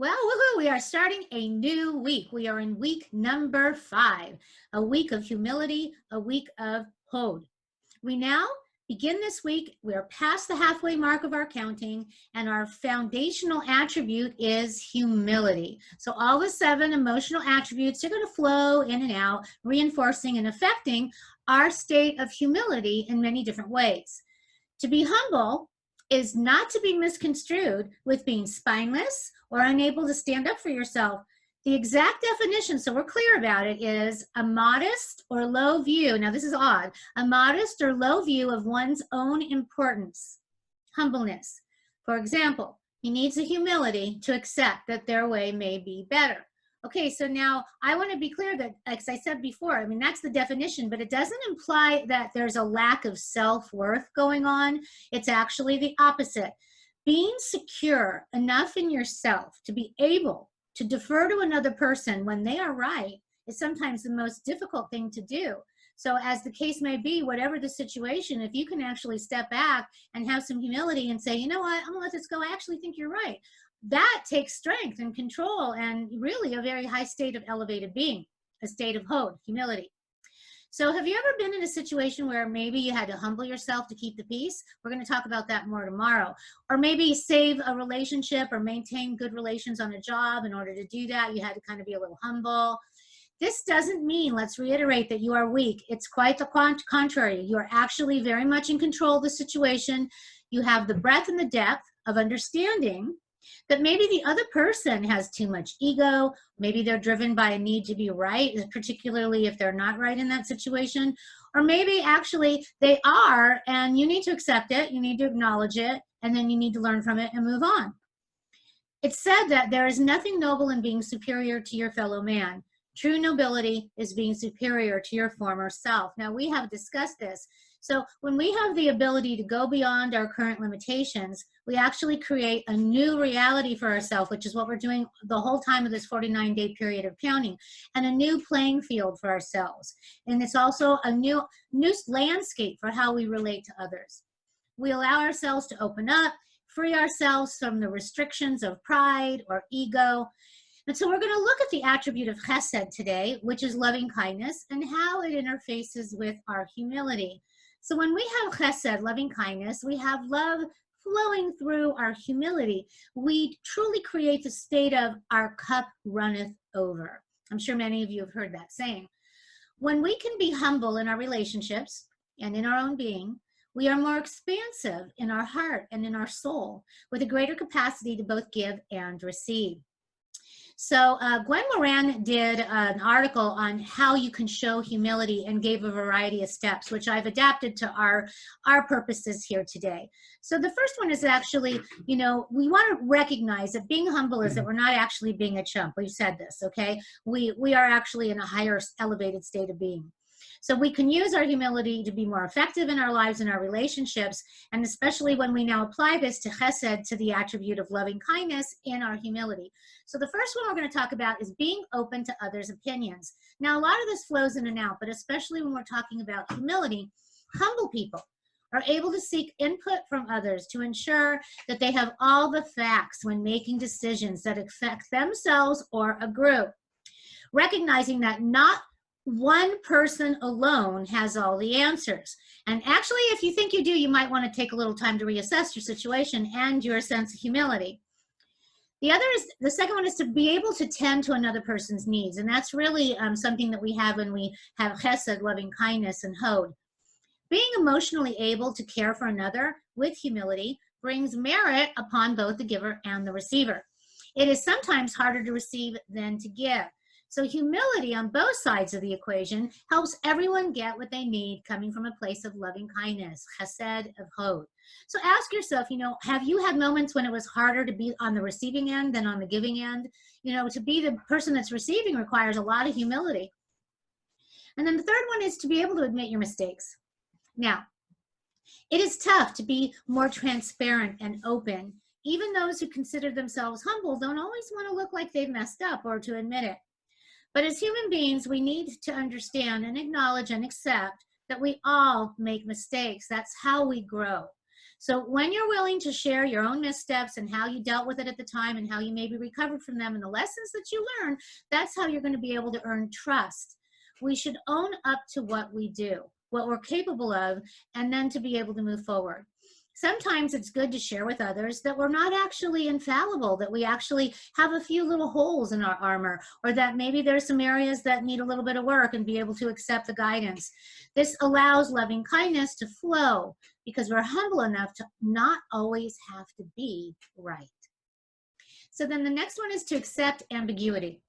Well, woohoo, we are starting a new week. We are in week number 5, a week of humility, a week of Hod. We now begin this week. We are past the halfway mark of our counting, and our foundational attribute is humility. So all the 7 emotional attributes are going to flow in and out, reinforcing and affecting our state of humility in many different ways. To be humble is not to be misconstrued with being spineless or unable to stand up for yourself. The exact definition, so we're clear about it, is a modest or low view. Now, this is odd. A modest or low view of one's own importance, humbleness. For example, he needs a humility to accept that their way may be better. Okay, so now I want to be clear that, like I said before, I mean, that's the definition, but it doesn't imply that there's a lack of self-worth going on. It's actually the opposite. Being secure enough in yourself to be able to defer to another person when they are right is sometimes the most difficult thing to do. So as the case may be, whatever the situation, if you can actually step back and have some humility and say, you know what, I'm gonna let this go. I actually think you're right. That takes strength and control and really a very high state of elevated being, a state of Hod, humility. So have you ever been in a situation where maybe you had to humble yourself to keep the peace? We're going to talk about that more tomorrow. Or maybe save a relationship or maintain good relations on a job. In order to do that, you had to kind of be a little humble. This doesn't mean, let's reiterate, that you are weak. It's quite the contrary. You are actually very much in control of the situation. You have the breadth and the depth of understanding that maybe the other person has too much ego. Maybe they're driven by a need to be right, particularly if they're not right in that situation. Or maybe actually they are, and you need to accept it, you need to acknowledge it, and then you need to learn from it and move on. It's said that there is nothing noble in being superior to your fellow man. True nobility is being superior to your former self. Now, we have discussed this. So when we have the ability to go beyond our current limitations, we actually create a new reality for ourselves, which is what we're doing the whole time of this 49-day period of counting, and a new playing field for ourselves. And it's also a new landscape for how we relate to others. We allow ourselves to open up, free ourselves from the restrictions of pride or ego. And so we're going to look at the attribute of Chesed today, which is loving kindness, and how it interfaces with our humility. So when we have Chesed, loving kindness, we have love flowing through our humility. We truly create the state of our cup runneth over. I'm sure many of you have heard that saying. When we can be humble in our relationships and in our own being, we are more expansive in our heart and in our soul, with a greater capacity to both give and receive. So Gwen Moran did an article on how you can show humility and gave a variety of steps, which I've adapted to our purposes here today. So the first one is actually, you know, we want to recognize that being humble is that we're not actually being a chump. We've said this, okay? We are actually in a higher elevated state of being. So we can use our humility to be more effective in our lives and our relationships, and especially when we now apply this to Chesed, to the attribute of loving kindness in our humility. So the first one we're going to talk about is being open to others' opinions. Now, a lot of this flows in and out, but especially when we're talking about humility, humble people are able to seek input from others to ensure that they have all the facts when making decisions that affect themselves or a group. Recognizing that not one person alone has all the answers. And actually, if you think you do, you might want to take a little time to reassess your situation and your sense of humility. The second one is to be able to tend to another person's needs. And that's really something that we have when we have Chesed, loving kindness, and Hod. Being emotionally able to care for another with humility brings merit upon both the giver and the receiver. It is sometimes harder to receive than to give. So humility on both sides of the equation helps everyone get what they need, coming from a place of loving kindness, Chesed, of Hod. So ask yourself, you know, have you had moments when it was harder to be on the receiving end than on the giving end? You know, to be the person that's receiving requires a lot of humility. And then the third one is to be able to admit your mistakes. Now, it is tough to be more transparent and open. Even those who consider themselves humble don't always want to look like they've messed up or to admit it. But as human beings, we need to understand and acknowledge and accept that we all make mistakes. That's how we grow. So when you're willing to share your own missteps and how you dealt with it at the time and how you maybe recovered from them and the lessons that you learned, that's how you're going to be able to earn trust. We should own up to what we do, what we're capable of, and then to be able to move forward. Sometimes it's good to share with others that we're not actually infallible, that we actually have a few little holes in our armor, or that maybe there's some areas that need a little bit of work, and be able to accept the guidance. This allows loving kindness to flow because we're humble enough to not always have to be right. So then the next one is to accept ambiguity.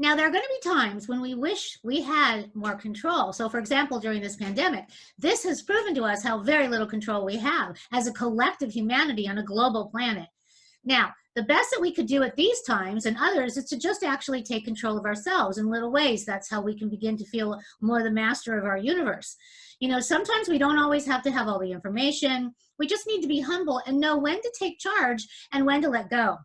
Now, there are going to be times when we wish we had more control. So, for example, during this pandemic, this has proven to us how very little control we have as a collective humanity on a global planet. Now, the best that we could do at these times and others is to just actually take control of ourselves in little ways. That's how we can begin to feel more the master of our universe. You know, sometimes we don't always have to have all the information. We just need to be humble and know when to take charge and when to let go.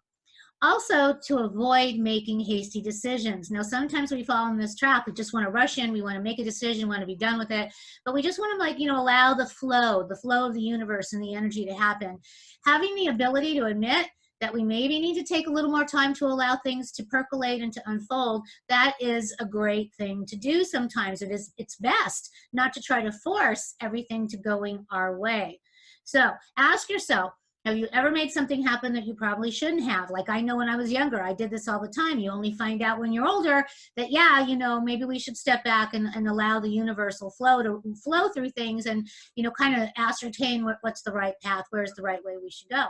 Also, to avoid making hasty decisions. Now, sometimes we fall in this trap. We just want to rush in. We want to make a decision, want to be done with it. But we just want to, allow the flow of the universe and the energy to happen. Having the ability to admit that we maybe need to take a little more time to allow things to percolate and to unfold, that is a great thing to do sometimes. It's best not to try to force everything to going our way. So ask yourself, have you ever made something happen that you probably shouldn't have? Like, I know when I was younger, I did this all the time. You only find out when you're older that, yeah, maybe we should step back and allow the universal flow to flow through things and, kind of ascertain what's the right path, where's the right way we should go.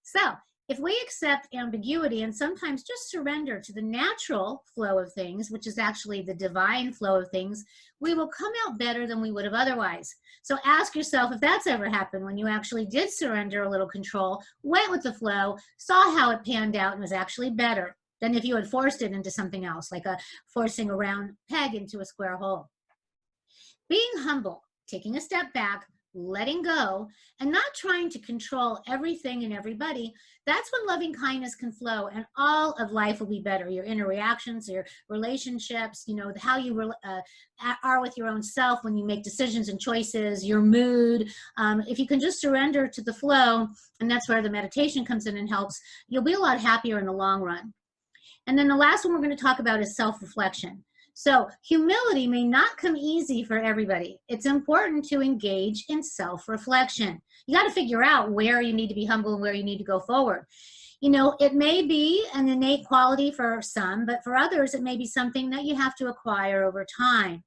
So if we accept ambiguity and sometimes just surrender to the natural flow of things, which is actually the divine flow of things, we will come out better than we would have otherwise. So ask yourself if that's ever happened, when you actually did surrender a little control, went with the flow, saw how it panned out, and was actually better than if you had forced it into something else, like forcing a round peg into a square hole. Being humble, taking a step back, letting go, and not trying to control everything and everybody, that's when loving kindness can flow and all of life will be better. Your inner reactions, your relationships, how you are with your own self when you make decisions and choices, your mood. If you can just surrender to the flow, and that's where the meditation comes in and helps, you'll be a lot happier in the long run. And then the last one we're going to talk about is self-reflection. So humility may not come easy for everybody. It's important to engage in self-reflection. You got to figure out where you need to be humble and where you need to go forward. It may be an innate quality for some, but for others, it may be something that you have to acquire over time.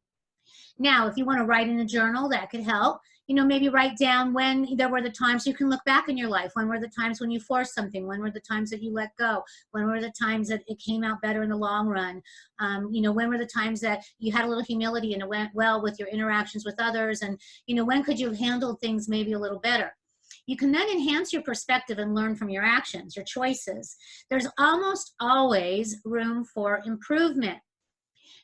Now, if you want to write in a journal, that could help. Maybe write down when there were the times you can look back in your life. When were the times when you forced something? When were the times that you let go? When were the times that it came out better in the long run? When were the times that you had a little humility and it went well with your interactions with others? And, when could you have handled things maybe a little better? You can then enhance your perspective and learn from your actions, your choices. There's almost always room for improvement.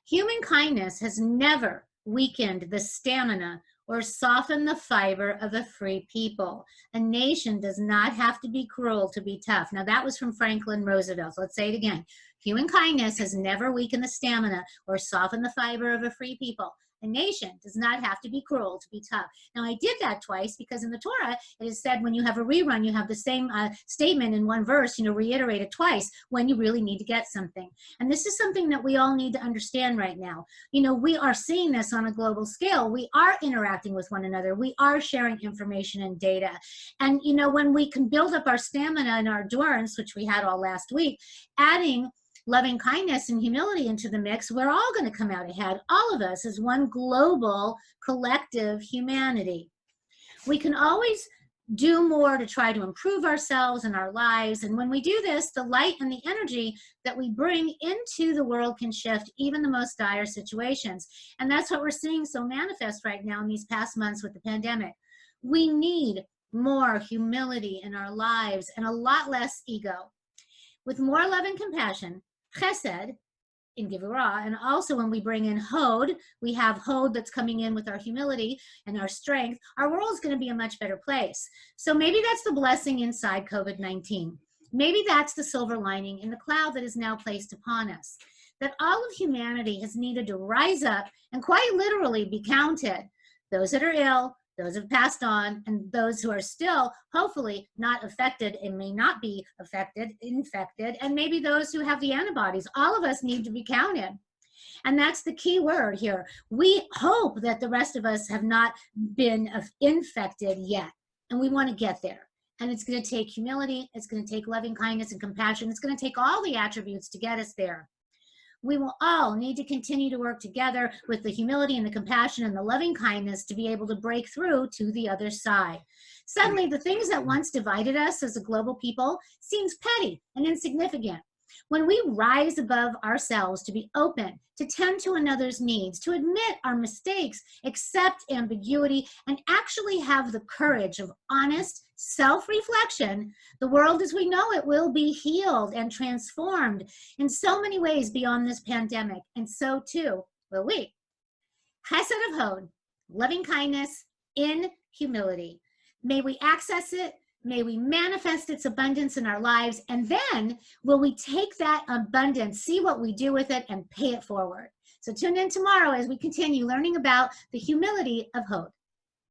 Human kindness has never weakened the stamina or soften the fiber of a free people. A nation does not have to be cruel to be tough. Now, that was from Franklin Roosevelt. So let's say it again. Human kindness has never weakened the stamina or softened the fiber of a free people. A nation does not have to be cruel to be tough. Now, I did that twice because in the Torah, it is said when you have a rerun, you have the same statement in one verse, reiterate it twice when you really need to get something. And this is something that we all need to understand right now. We are seeing this on a global scale. We are interacting with one another. We are sharing information and data. And, when we can build up our stamina and our endurance, which we had all last week, adding loving kindness and humility into the mix, we're all going to come out ahead, all of us, as one global collective humanity. We can always do more to try to improve ourselves and our lives. And when we do this, the light and the energy that we bring into the world can shift even the most dire situations. And that's what we're seeing so manifest right now in these past months with the pandemic. We need more humility in our lives and a lot less ego. With more love and compassion, Chesed in Gevurah, and also when we bring in Hod, we have Hod that's coming in with our humility and our strength, our world is going to be a much better place. So maybe that's the blessing inside COVID-19. Maybe that's the silver lining in the cloud that is now placed upon us, that all of humanity has needed to rise up and quite literally be counted. Those that are ill, those have passed on, and those who are still hopefully not affected and may not be infected, and maybe those who have the antibodies. All of us need to be counted. And that's the key word here. We hope that the rest of us have not been infected yet, and we want to get there. And it's going to take humility, it's going to take loving kindness and compassion, it's going to take all the attributes to get us there. We will all need to continue to work together with the humility and the compassion and the loving kindness to be able to break through to the other side. Suddenly, the things that once divided us as a global people seems petty and insignificant. When we rise above ourselves to be open, to tend to another's needs, to admit our mistakes, accept ambiguity, and actually have the courage of honest self-reflection, the world as we know it will be healed and transformed in so many ways beyond this pandemic. And so too will we. Chesed of Hod, loving kindness in humility. May we access it. May we manifest its abundance in our lives, and then will we take that abundance, see what we do with it, and pay it forward. So tune in tomorrow as we continue learning about the humility of Hod.